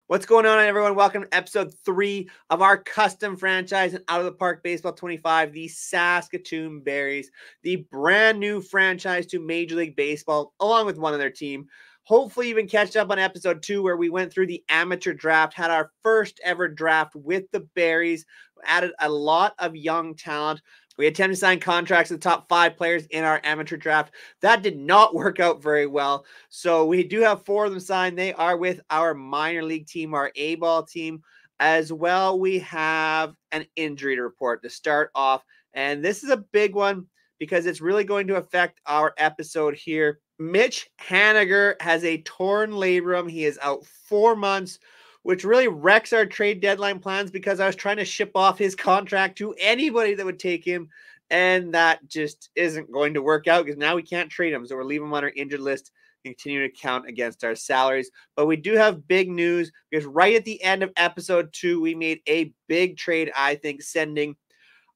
What's going on, everyone? Welcome to episode 3 of our custom franchise and Out of the Park Baseball 25, the Saskatoon Berries, the brand new franchise to Major League Baseball, along with one other team. Hopefully, you've been catched up on episode 2, where we went through the amateur draft, had our first ever draft with the Berries, added a lot of young talent. We attempted to sign contracts with the top 5 players in our amateur draft. That did not work out very well. So we do have 4 of them signed. They are with our minor league team, our A-ball team. As well, we have an injury to report to start off. And this is a big one because it's really going to affect our episode here. Mitch Haniger has a torn labrum. He is out 4 months, which really wrecks our trade deadline plans because I was trying to ship off his contract to anybody that would take him, and that just isn't going to work out because now we can't trade him. So we're leaving him on our injured list, continue to count against our salaries. But we do have big news because right at the end of episode 2, we made a big trade, I think, sending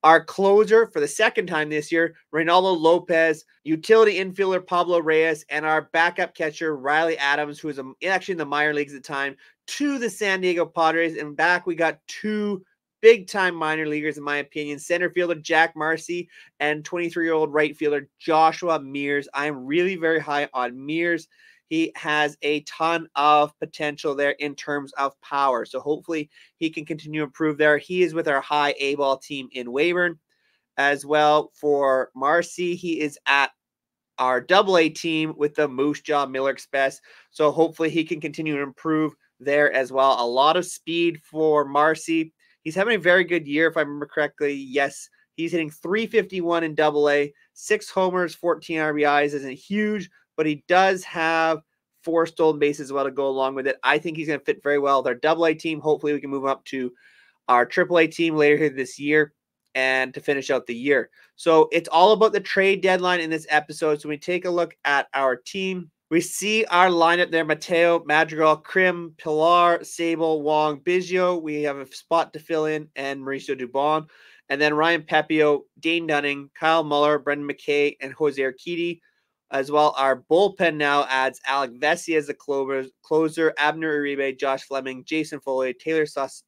our closer for the second time this year, Reynaldo Lopez, utility infielder Pablo Reyes, and our backup catcher Riley Adams, who was actually in the minor leagues at the time, to the San Diego Padres. And back we got 2 big-time minor leaguers, in my opinion, center fielder Jack Marcy and 23-year-old right fielder Joshua Mears. I am really very high on Mears. He has a ton of potential there in terms of power. So hopefully he can continue to improve there. He is with our high A-ball team in Weyburn. As well for Marcy, he is at our double-A team with the Moose Jaw Miller Express. So hopefully he can continue to improve there as well. A lot of speed for Marcy. He's having a very good year, if I remember correctly. Yes, he's hitting .351 in double-A, 6 homers, 14 RBIs. Isn't huge, but he does have 4 stolen bases as well to go along with it. I think he's going to fit very well with our double-A team. Hopefully we can move up to our triple-A team later this year and to finish out the year. So it's all about the trade deadline in this episode. So when we take a look at our team, we see our lineup there: Mateo, Madrigal, Krim, Pilar, Sable, Wong, Biggio. We have a spot to fill in, and Mauricio Dubon. And then Ryan Pepio, Dane Dunning, Kyle Muller, Brendan McKay, and Jose Urquidy. As well, our bullpen now adds Alec Vesey as the closer, Abner Uribe, Josh Fleming, Jason Foley, Taylor Saucedo.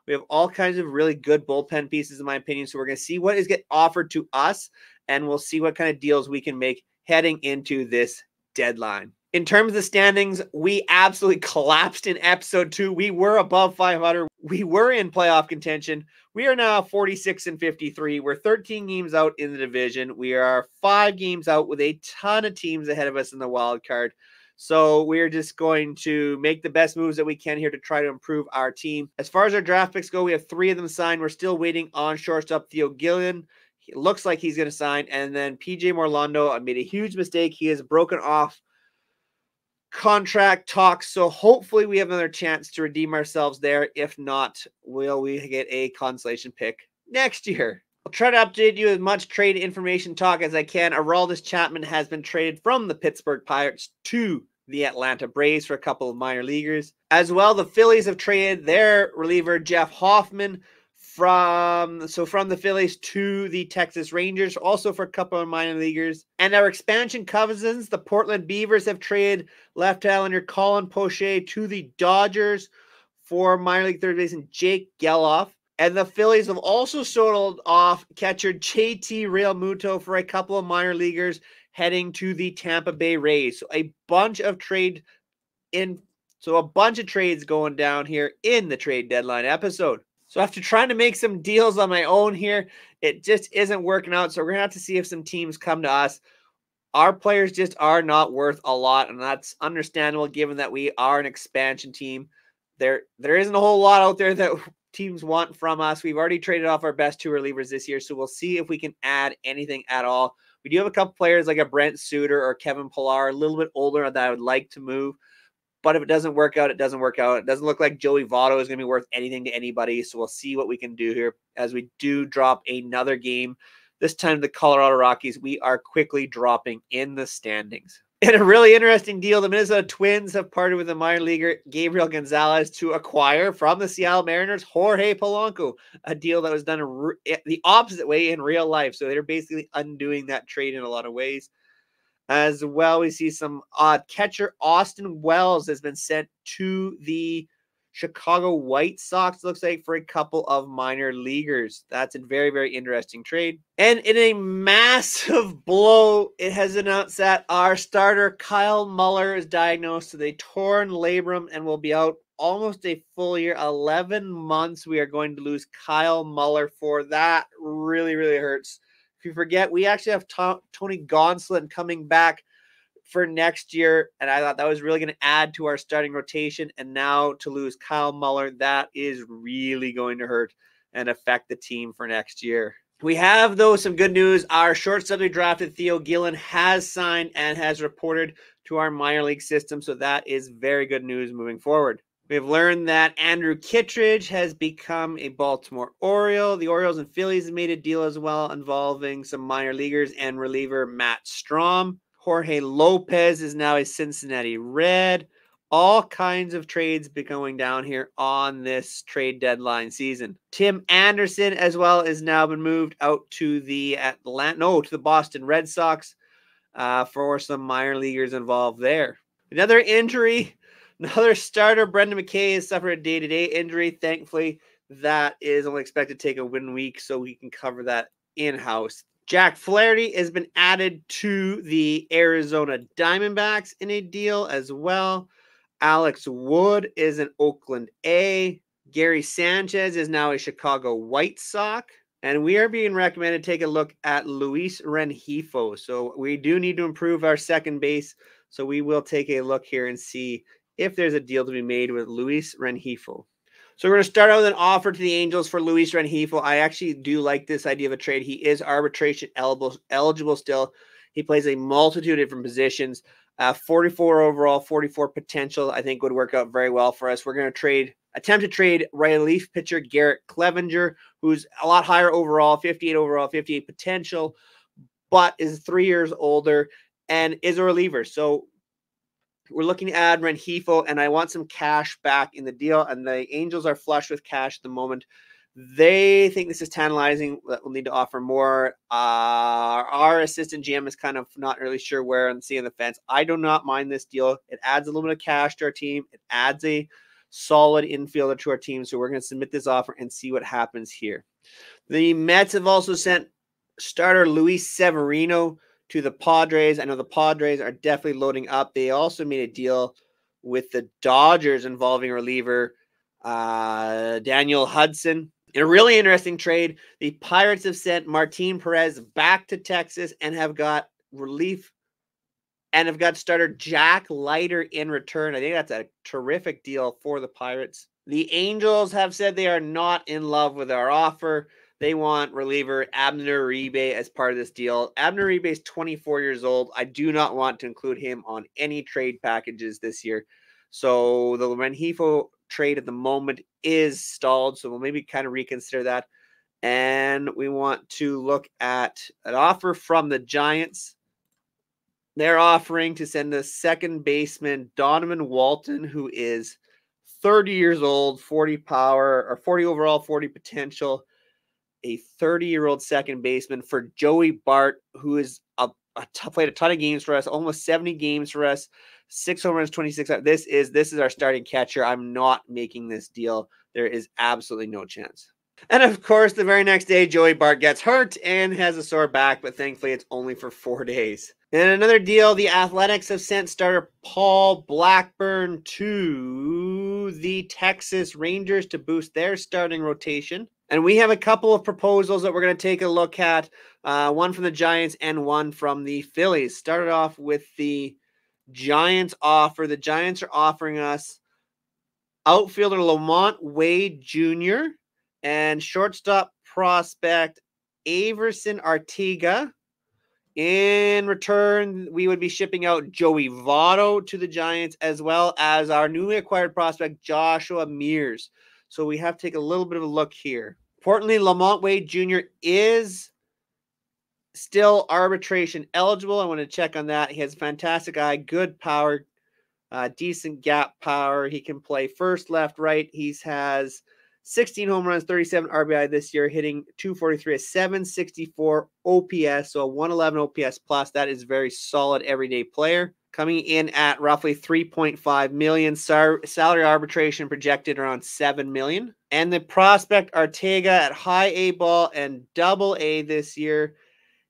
We have all kinds of really good bullpen pieces, in my opinion. So we're going to see what is get offered to us, and we'll see what kind of deals we can make heading into this deadline. In terms of the standings, we absolutely collapsed in episode 2. We were above 500. We were in playoff contention. We are now 46-53. We're 13 games out in the division. We are 5 games out with a ton of teams ahead of us in the wild card. So we're just going to make the best moves that we can here to try to improve our team. As far as our draft picks go, we have 3 of them signed. We're still waiting on shortstop Theo Gillian. It looks like he's going to sign. And then PJ Morlando, I made a huge mistake. He has broken off contract talks, so hopefully we have another chance to redeem ourselves there. If not, will we get a consolation pick next year? I'll try to update you as much trade information talk as I can. Aroldis Chapman has been traded from the Pittsburgh Pirates to the Atlanta Braves for a couple of minor leaguers. As well, the Phillies have traded their reliever Jeff Hoffman from the Phillies to the Texas Rangers, also for a couple of minor leaguers. And our expansion cousins, the Portland Beavers, have traded left islander Colin Poche to the Dodgers for minor league third baseman Jake Geloff. And the Phillies have also sold off catcher JT Realmuto for a couple of minor leaguers heading to the Tampa Bay Rays. So a bunch of trades going down here in the trade deadline episode. So after trying to make some deals on my own here, it just isn't working out. So we're going to have to see if some teams come to us. Our players just are not worth a lot, and that's understandable given that we are an expansion team. There isn't a whole lot out there that teams want from us. We've already traded off our best 2 relievers this year, so we'll see if we can add anything at all. We do have a couple players like a Brent Suter or Kevin Pillar, a little bit older, that I would like to move. But if it doesn't work out, it doesn't work out. It doesn't look like Joey Votto is going to be worth anything to anybody. So we'll see what we can do here as we do drop another game. This time the Colorado Rockies, we are quickly dropping in the standings. In a really interesting deal, the Minnesota Twins have partnered with the minor leaguer Gabriel Gonzalez to acquire from the Seattle Mariners Jorge Polanco, a deal that was done the opposite way in real life. So they're basically undoing that trade in a lot of ways. As well, we see some catcher Austin Wells has been sent to the Chicago White Sox, looks like, for a couple of minor leaguers. That's a very, very interesting trade. And in a massive blow, it has announced that our starter Kyle Muller is diagnosed with a torn labrum and will be out almost a full year. 11 months we are going to lose Kyle Muller for. That really, really hurts. If you forget, we actually have Tony Gonsolin coming back for next year, and I thought that was really going to add to our starting rotation. And now to lose Kyle Muller, that is really going to hurt and affect the team for next year. We have, though, some good news. Our shortstop we drafted, Theo Gillen, has signed and has reported to our minor league system, so that is very good news moving forward. We have learned that Andrew Kittredge has become a Baltimore Oriole. The Orioles and Phillies have made a deal as well involving some minor leaguers and reliever Matt Strom. Jorge Lopez is now a Cincinnati Red. All kinds of trades be going down here on this trade deadline season. Tim Anderson as well has now been moved out to the Boston Red Sox for some minor leaguers involved there. Another injury. Another starter, Brendan McKay, has suffered a day-to-day injury. Thankfully, that is only expected to take a 1 week, so we can cover that in-house. Jack Flaherty has been added to the Arizona Diamondbacks in a deal as well. Alex Wood is an Oakland A. Gary Sanchez is now a Chicago White Sox. And we are being recommended to take a look at Luis Rengifo. So we do need to improve our second base. So we will take a look here and see if there's a deal to be made with Luis Rengifo. So we're going to start out with an offer to the Angels for Luis Rengifo. I actually do like this idea of a trade. He is arbitration eligible still. He plays a multitude of different positions. 44 overall, 44 potential, I think would work out very well for us. We're going to attempt to trade relief pitcher Garrett Clevenger, who's a lot higher overall, 58 overall, 58 potential, but is 3 years older and is a reliever. So we're looking to add Rengifo, and I want some cash back in the deal, and the Angels are flush with cash at the moment. They think this is tantalizing, that we'll need to offer more. Our assistant GM is kind of not really sure where on the fence. I do not mind this deal. It adds a little bit of cash to our team. It adds a solid infielder to our team, so we're going to submit this offer and see what happens here. The Mets have also sent starter Luis Severino to the Padres. I know the Padres are definitely loading up. They also made a deal with the Dodgers involving reliever Daniel Hudson. In a really interesting trade, the Pirates have sent Martin Perez back to Texas and have got relief and have got starter Jack Leiter in return. I think that's a terrific deal for the Pirates. The Angels have said they are not in love with our offer. They want reliever Abner Uribe as part of this deal. Abner Uribe is 24 years old. I do not want to include him on any trade packages this year. So the Rengifo trade at the moment is stalled. So we'll maybe kind of reconsider that. And we want to look at an offer from the Giants. They're offering to send a second baseman, Donovan Walton, who is 30 years old, 40 power, or 40 overall, 40 potential. A 30-year-old second baseman for Joey Bart, who is played a ton of games for us, almost 70 games for us, 6 home runs, 26. This is our starting catcher. I'm not making this deal. There is absolutely no chance. And of course, the very next day, Joey Bart gets hurt and has a sore back, but thankfully it's only for 4 days. In another deal, the Athletics have sent starter Paul Blackburn to the Texas Rangers to boost their starting rotation. And we have a couple of proposals that we're going to take a look at, one from the Giants and one from the Phillies. Started off with the Giants offer. The Giants are offering us outfielder Lamont Wade Jr. and shortstop prospect Averson Artiga. In return, we would be shipping out Joey Votto to the Giants, as well as our newly acquired prospect Joshua Mears. So we have to take a little bit of a look here. Importantly, Lamont Wade Jr. is still arbitration eligible. I want to check on that. He has a fantastic eye, good power, decent gap power. He can play first, left, right. He has 16 home runs, 37 RBI this year, hitting 243, a 764 OPS, so a 111 OPS plus. That is very solid everyday player. Coming in at roughly 3.5 million, salary arbitration projected around 7 million. And the prospect Ortega at high A ball and double A this year,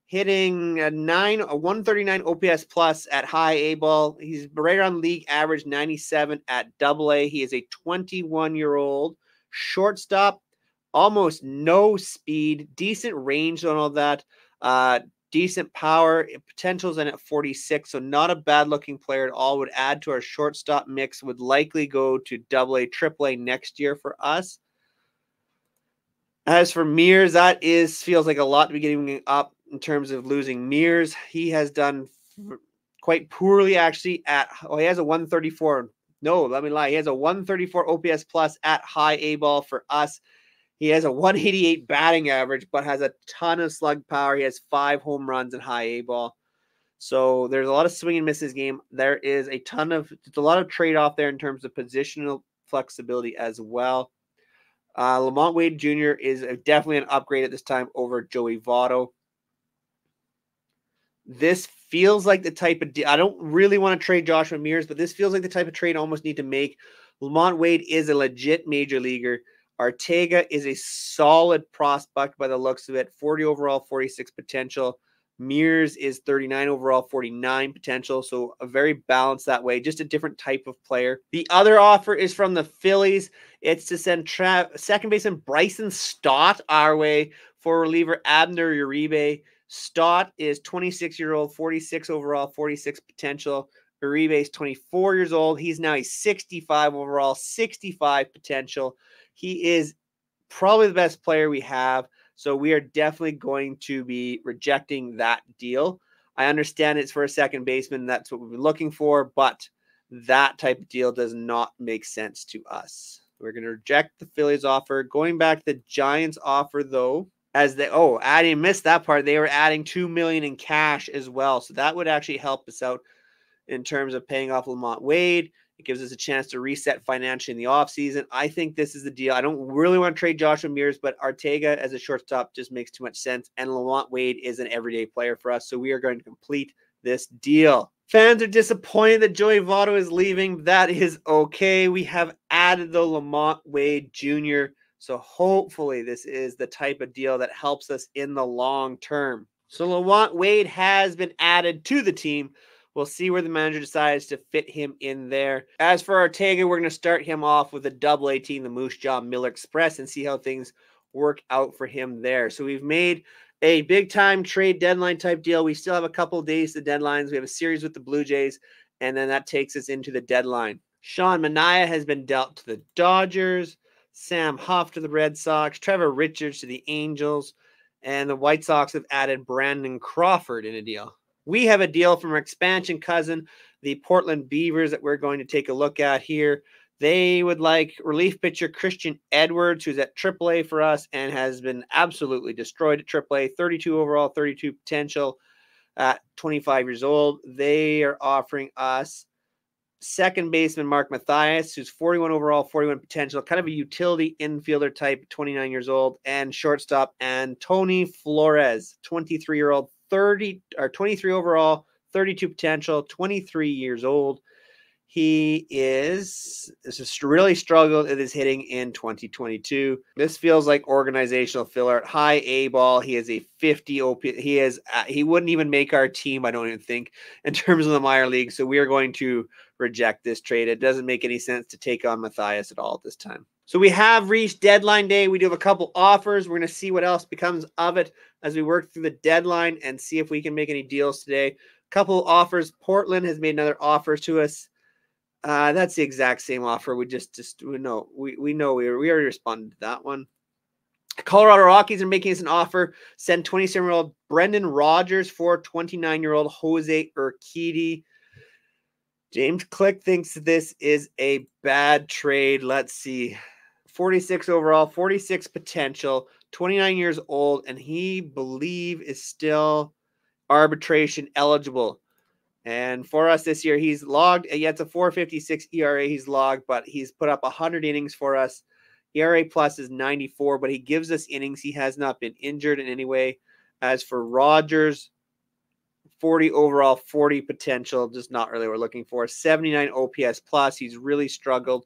hitting a 139 OPS plus at high A ball. He's right around league average 97 at double A. He is a 21-year-old shortstop, almost no speed, decent range on all that, decent power, potentials in at 46, so not a bad looking player at all. Would add to our shortstop mix, would likely go to double A, triple A next year for us. As for Mears, that feels like a lot to be giving up in terms of losing Mears. He has done quite poorly actually he has a 134. No, let me lie. He has a 134 OPS plus at high A ball for us. He has a 188 batting average, but has a ton of slug power. He has 5 home runs in high A ball. So there's a lot of swing and misses game. There is a lot of trade-off there in terms of positional flexibility as well. Lamont Wade Jr. is definitely an upgrade at this time over Joey Votto. This feels like the type of I don't really want to trade Joshua Mears, but this feels like the type of trade I almost need to make. Lamont Wade is a legit major leaguer. Ortega is a solid prospect by the looks of it. 40 overall, 46 potential. Mears is 39 overall, 49 potential. So a very balanced that way. Just a different type of player. The other offer is from the Phillies. It's to send second baseman Bryson Stott our way for reliever Abner Uribe. Stott is 26-year-old, 46 overall, 46 potential. Uribe is 24 years old. He's now a 65 overall, 65 potential. He is probably the best player we have, so we are definitely going to be rejecting that deal. I understand it's for a second baseman. That's what we've been looking for, but that type of deal does not make sense to us. We're going to reject the Phillies offer. Going back to the Giants offer, though, I didn't miss that part. They were adding $2 million in cash as well, so that would actually help us out in terms of paying off Lamont Wade. It gives us a chance to reset financially in the offseason. I think this is the deal. I don't really want to trade Joshua Mears, but Ortega as a shortstop just makes too much sense. And Lamont Wade is an everyday player for us. So we are going to complete this deal. Fans are disappointed that Joey Votto is leaving. That is okay. We have added the Lamont Wade Jr. So hopefully this is the type of deal that helps us in the long term. So Lamont Wade has been added to the team. We'll see where the manager decides to fit him in there. As for Ortega, we're going to start him off with a double A team, the Moose Jaw Miller Express, and see how things work out for him there. So we've made a big-time trade deadline type deal. We still have a couple of days to deadlines. We have a series with the Blue Jays, and then that takes us into the deadline. Sean Manaea has been dealt to the Dodgers, Sam Huff to the Red Sox, Trevor Richards to the Angels, and the White Sox have added Brandon Crawford in a deal. We have a deal from our expansion cousin, the Portland Beavers, that we're going to take a look at here. They would like relief pitcher Christian Edwards, who's at AAA for us and has been absolutely destroyed at AAA. 32 overall, 32 potential at 25 years old. They are offering us second baseman Mark Mathias, who's 41 overall, 41 potential, kind of a utility infielder type, 29 years old, and shortstop Antony Flores, 23-year-old, 23 overall, 32 potential, 23 years old. He is just really struggled at his hitting in 2022. This feels like organizational filler at high A ball. He is a 50 OP. He wouldn't even make our team, I don't even think, in terms of the minor league. So we are going to reject this trade. It doesn't make any sense to take on Mathias at all at this time. So we have reached deadline day. We do have a couple offers. We're going to see what else becomes of it as we work through the deadline and see if we can make any deals today. A couple offers. Portland has made another offer to us. That's the exact same offer. We know we already responded to that one. Colorado Rockies are making us an offer. Send 27-year-old Brendan Rodgers for 29-year-old Jose Urquidy. James Click thinks this is a bad trade. Let's see. 46 overall, 46 potential, 29 years old, and he believe is still arbitration eligible. And for us this year, he's logged, it's a 4.56 ERA he's logged, but he's put up 100 innings for us ERA plus is 94, but he gives us innings. He has not been injured in any way. As for Rogers, 40 overall, 40 potential, just not really what we're looking for. 79 OPS plus. He's really struggled.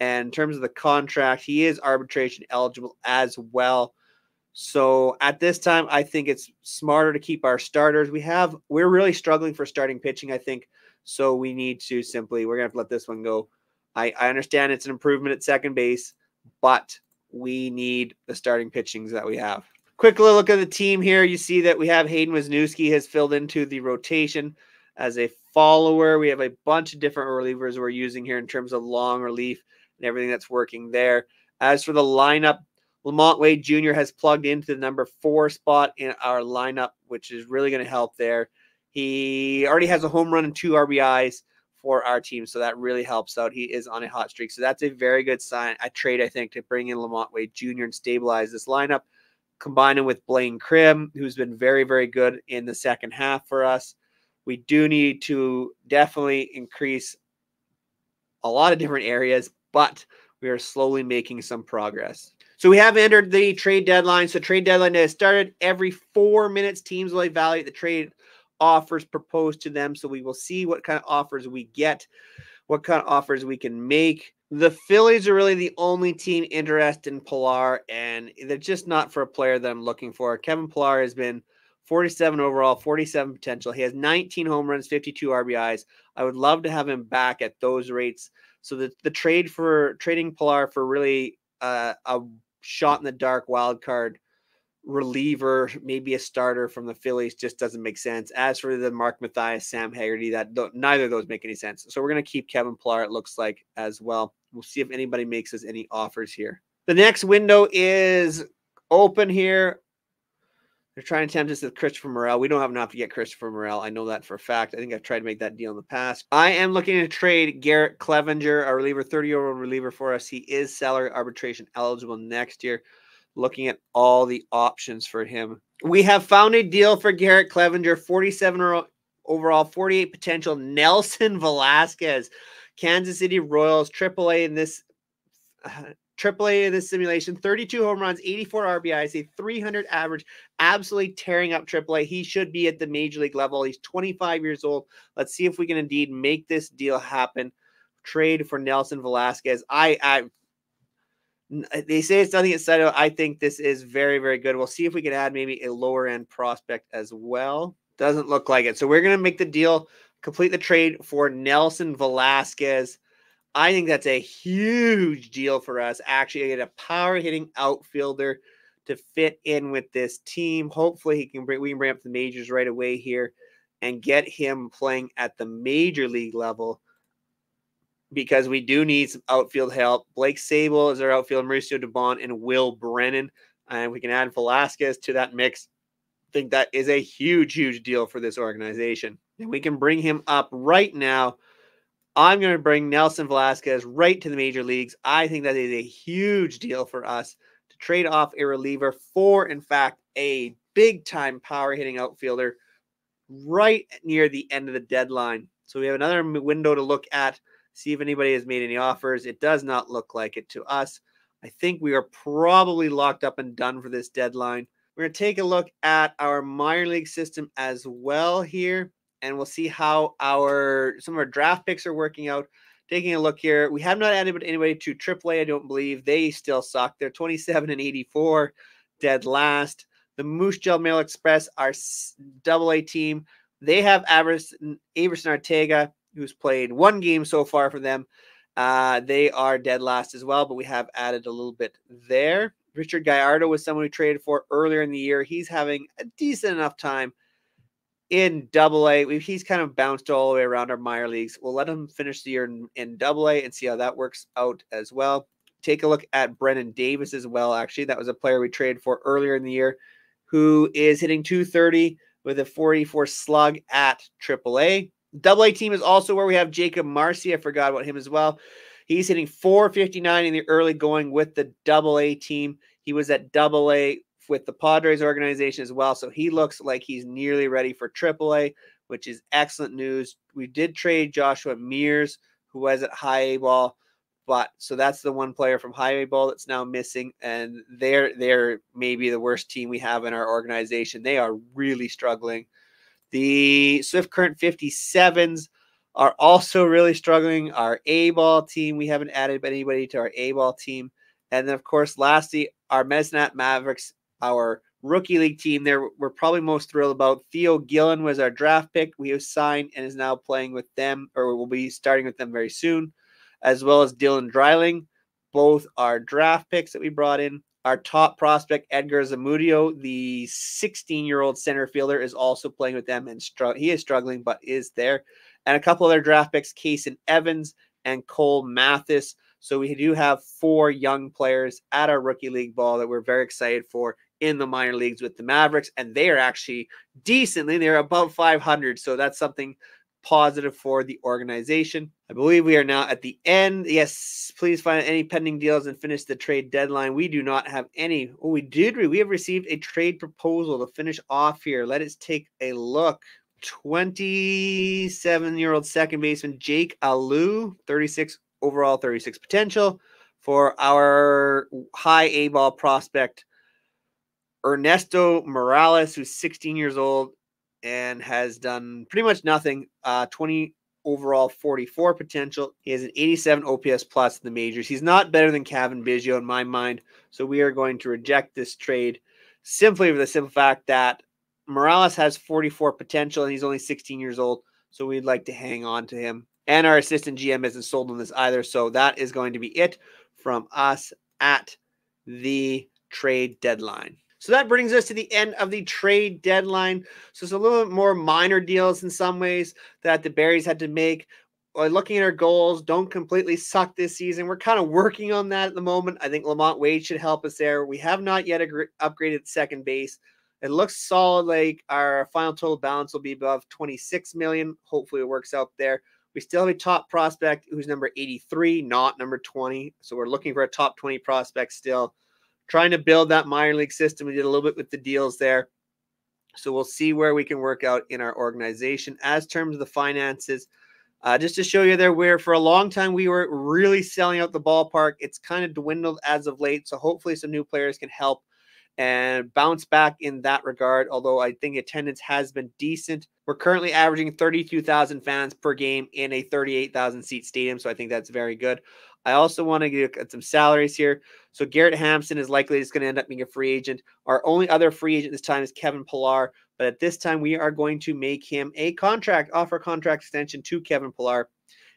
And in terms of the contract, he is arbitration eligible as well. So at this time, I think it's smarter to keep our starters. We're really struggling for starting pitching, I think. So we need to we're going to have to let this one go. I understand it's an improvement at second base, but we need the starting pitchings that we have. Quick look at the team here. You see that we have Hayden Wisniewski has filled into the rotation as a follower. We have a bunch of different relievers we're using here in terms of long relief and everything that's working there. As for the lineup, Lamont Wade Jr. has plugged into the number 4 spot in our lineup, which is really going to help there. He already has a home run and 2 RBIs for our team, so that really helps out. He is on a hot streak, so that's a very good trade, I think, to bring in Lamont Wade Jr. and stabilize this lineup. Combine him with Blaine Krim, who's been very, very good in the second half for us. We do need to definitely increase a lot of different areas, but we are slowly making some progress. So we have entered the trade deadline. So trade deadline has started. Every 4 minutes, teams will evaluate the trade offers proposed to them. So we will see what kind of offers we get, what kind of offers we can make. The Phillies are really the only team interested in Pilar, and they're just not for a player that I'm looking for. Kevin Pilar has been 47 overall, 47 potential. He has 19 home runs, 52 RBIs. I would love to have him back at those rates. So the trade for trading Pilar for really a shot in the dark wild card reliever, maybe a starter from the Phillies, just doesn't make sense. As for the Mark Mathias, Sam Haggerty, neither of those make any sense. So we're going to keep Kevin Pilar, it looks like, as well. We'll see if anybody makes us any offers here. The next window is open here. They're trying to tempt us with Christopher Morel. We don't have enough to get Christopher Morel. I know that for a fact. I think I've tried to make that deal in the past. I am looking to trade Garrett Clevenger, a reliever, 30-year-old reliever for us. He is salary arbitration eligible next year. Looking at all the options for him. We have found a deal for Garrett Clevenger, 47 overall, 48 potential. Nelson Velasquez, Kansas City Royals, AAA in this simulation, 32 home runs, 84 RBIs, a 300 average, absolutely tearing up AAA. He should be at the major league level. He's 25 years old. Let's see if we can indeed make this deal happen. Trade for Nelson Velasquez. They say it's nothing exciting. I think this is very, very good. We'll see if we can add maybe a lower end prospect as well. Doesn't look like it. So we're going to make the deal, complete the trade for Nelson Velasquez. I think that's a huge deal for us. Actually, get a power hitting outfielder to fit in with this team. Hopefully we can bring up the majors right away here and get him playing at the major league level, because we do need some outfield help. Blake Sable is our outfield, Mauricio Dubon, and Will Brennan. And we can add Velasquez to that mix. I think that is a huge, huge deal for this organization. And we can bring him up right now. I'm going to bring Nelson Velasquez right to the major leagues. I think that is a huge deal for us to trade off a reliever for, in fact, a big-time power-hitting outfielder right near the end of the deadline. So we have another window to look at, see if anybody has made any offers. It does not look like it to us. I think we are probably locked up and done for this deadline. We're going to take a look at our minor league system as well here, and we'll see how some of our draft picks are working out. Taking a look here, we have not added anybody to AAA, I don't believe. They still suck. They're 27 and 84, dead last. The Moose Jaw Mail Express, our AA team, they have Averson Arteaga, who's played 1 game so far for them. They are dead last as well, but we have added a little bit there. Richard Gallardo was someone we traded for earlier in the year. He's having a decent enough time in AA. He's kind of bounced all the way around our minor leagues. We'll let him finish the year in AA and see how that works out as well. Take a look at Brennan Davis as well. Actually, that was a player we traded for earlier in the year who is hitting 230 with a 44 slug at AAA. AA team is also where we have Jacob Marcy. I forgot about him as well. He's hitting 459 in the early going with the AA team. He was at AA with the Padres organization as well. So he looks like he's nearly ready for AAA, which is excellent news. We did trade Joshua Mears, who was at high A ball, But so that's the one player from Highway Ball that's now missing, and they're maybe the worst team we have in our organization. They are really struggling. The Swift Current 57s are also really struggling. Our A-ball team, we haven't added anybody to our A-ball team. And then, of course, lastly, our Mesnat Mavericks, our rookie league team there, we're probably most thrilled about. Theo Gillen was our draft pick. We have signed and is now playing with them, or will be starting with them very soon, as well as Dylan Dreiling. Both are draft picks that we brought in. Our top prospect, Edgar Zamudio, the 16-year-old center fielder, is also playing with them, and he is struggling, but is there. And a couple other draft picks, Kason Evans and Cole Mathis. So we do have 4 young players at our rookie league ball that we're very excited for in the minor leagues with the Mavericks, and they are actually decently, they're above 500, so that's something positive for the organization. I believe we are now at the end. Yes, please find any pending deals and finish the trade deadline. We do not have any. Oh, we have received a trade proposal to finish off here. Let us take a look. 27-year-old second baseman Jake Alou, 36 overall, 36 potential, for our high A-ball prospect Ernesto Morales, who's 16 years old and has done pretty much nothing. 20 overall, 44 potential. He has an 87 OPS plus in the majors. He's not better than Kevin Biggio in my mind, so we are going to reject this trade simply for the simple fact that Morales has 44 potential and he's only 16 years old, so we'd like to hang on to him. And our assistant GM isn't sold on this either, so that is going to be it from us at the trade deadline. So that brings us to the end of the trade deadline. So it's a little bit more minor deals in some ways that the Berries had to make. Looking at our goals, don't completely suck this season. We're kind of working on that at the moment. I think Lamont Wade should help us there. We have not yet upgraded second base. It looks solid. Like our final total balance will be above 26 million. Hopefully it works out there. We still have a top prospect who's number 83, not number 20. So we're looking for a top 20 prospect still. Trying to build that minor league system. We did a little bit with the deals there. So we'll see where we can work out in our organization. As terms of the finances, just to show you there, where for a long time we were really selling out the ballpark. It's kind of dwindled as of late. So hopefully some new players can help and bounce back in that regard, although I think attendance has been decent. We're currently averaging 32,000 fans per game in a 38,000 seat stadium, so I think that's very good. I also want to get at some salaries here. So Garrett Hampson is likely just going to end up being a free agent. Our only other free agent this time is Kevin Pillar, but at this time we are going to make him a offer contract extension to Kevin Pillar.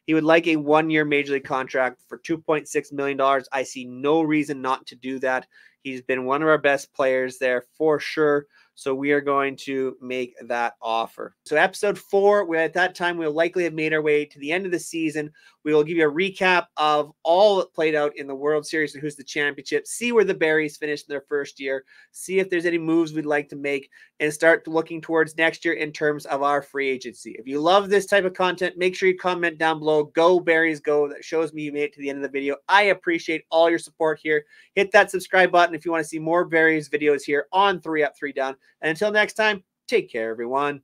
He would like a 1-year major league contract for $2.6 million. I see no reason not to do that. He's been one of our best players there for sure. So we are going to make that offer. So episode 4, at that time, we'll likely have made our way to the end of the season. We will give you a recap of all that played out in the World Series and who's the championship, see where the Berries finished in their first year, see if there's any moves we'd like to make, and start looking towards next year in terms of our free agency. If you love this type of content, make sure you comment down below. Go Berries, go. That shows me you made it to the end of the video. I appreciate all your support here. Hit that subscribe button if you want to see more Berries videos here on 3 Up, 3 Down. And until next time, take care, everyone.